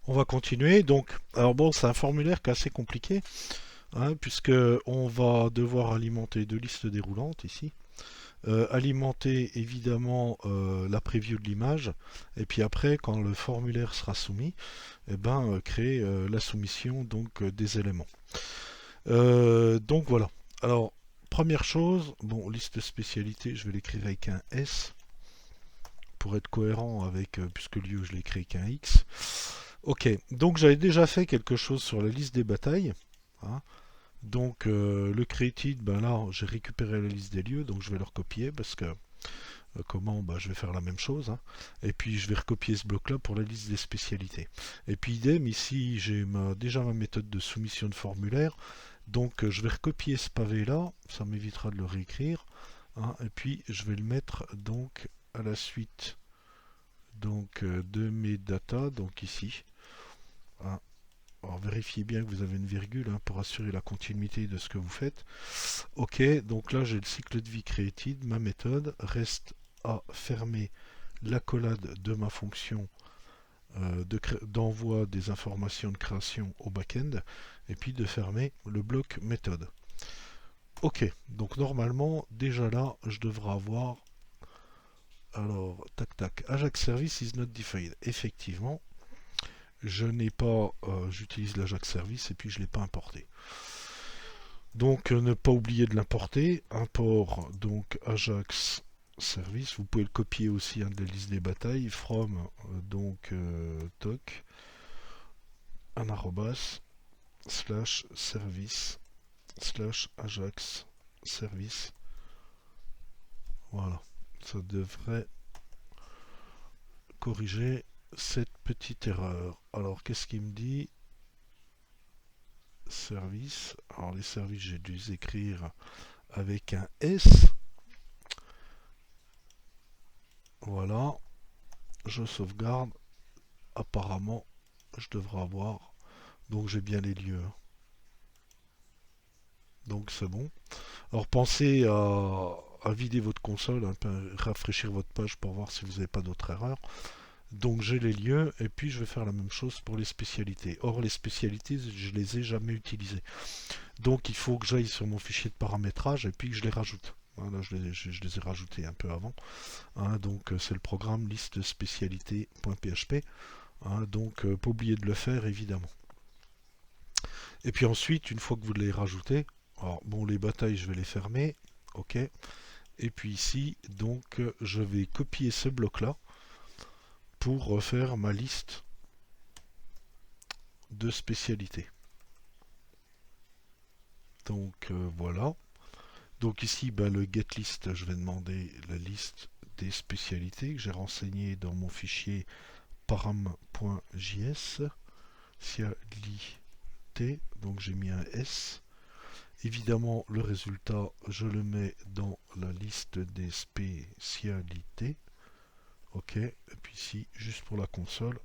On va continuer. Donc, alors bon, c'est un formulaire qui est assez compliqué, hein, puisque on va devoir alimenter deux listes déroulantes ici. Alimenter évidemment la preview de l'image, et puis après, quand le formulaire sera soumis, eh ben, créer la soumission donc des éléments. Donc voilà. Alors, première chose, bon, liste spécialité, je vais l'écrire avec un S pour être cohérent avec, puisque lieu je l'ai écrit avec un X. Ok, donc j'avais déjà fait quelque chose sur la liste des batailles, hein. Donc le created, ben là j'ai récupéré la liste des lieux, donc je vais le recopier parce que comment, ben, je vais faire la même chose, hein. Et puis je vais recopier ce bloc là pour la liste des spécialités. Et puis idem, ici j'ai déjà ma méthode de soumission de formulaire, donc je vais recopier ce pavé là, ça m'évitera de le réécrire, hein. Et puis je vais le mettre donc à la suite donc de mes data, donc ici, hein. Alors vérifiez bien que vous avez une virgule, hein, pour assurer la continuité de ce que vous faites. Ok, donc là j'ai le cycle de vie created, ma méthode reste à fermer l'accolade de ma fonction d'envoi des informations de création au back-end, et puis de fermer le bloc méthode. Ok, donc normalement déjà là je devrais avoir, alors tac tac, Ajax service is not defined. Effectivement, je n'ai pas, j'utilise l'Ajax service et puis je ne l'ai pas importé. Donc ne pas oublier de l'importer. Import donc Ajax service. Vous pouvez le copier aussi, hein, de la liste des batailles. From donc toc un arrobas slash service slash Ajax service. Voilà. Ça devrait corriger cette petite erreur. Alors qu'est-ce qu'il me dit? Service. Alors les services, j'ai dû les écrire avec un S. Voilà. Je sauvegarde. Apparemment, je devrais avoir. Donc j'ai bien les lieux. Donc c'est bon. Alors pensez à vider votre console, un peu rafraîchir votre page pour voir si vous n'avez pas d'autres erreurs. Donc j'ai les lieux et puis je vais faire la même chose pour les spécialités. Or les spécialités, je les ai jamais utilisées. Donc il faut que j'aille sur mon fichier de paramétrage et puis que je les rajoute. Voilà, je les ai rajoutés un peu avant, hein. Donc c'est le programme liste spécialité.php, hein. Donc pas oublier de le faire évidemment. Et puis ensuite, une fois que vous l'avez rajouté, alors bon, les batailles, je vais les fermer, ok. Et puis ici, donc, je vais copier ce bloc-là pour refaire ma liste de spécialités. Donc voilà. Donc ici, ben, le getlist, je vais demander la liste des spécialités que j'ai renseignées dans mon fichier param.js. Spécialité, donc j'ai mis un S. Évidemment, le résultat, je le mets dans la liste des spécialités. Ok, et puis ici, juste pour la console,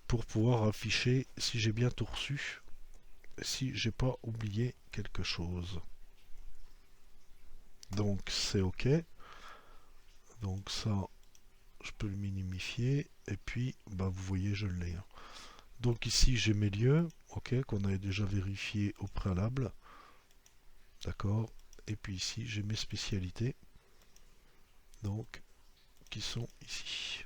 pour pouvoir afficher si j'ai bien tout reçu, si j'ai pas oublié quelque chose. Donc c'est ok. Donc ça, je peux le minimifier. Et puis, bah, vous voyez, je l'ai, hein. Donc ici, j'ai mes lieux, ok, qu'on avait déjà vérifié au préalable. D'accord. Et puis ici, j'ai mes spécialités. Donc, qui sont ici.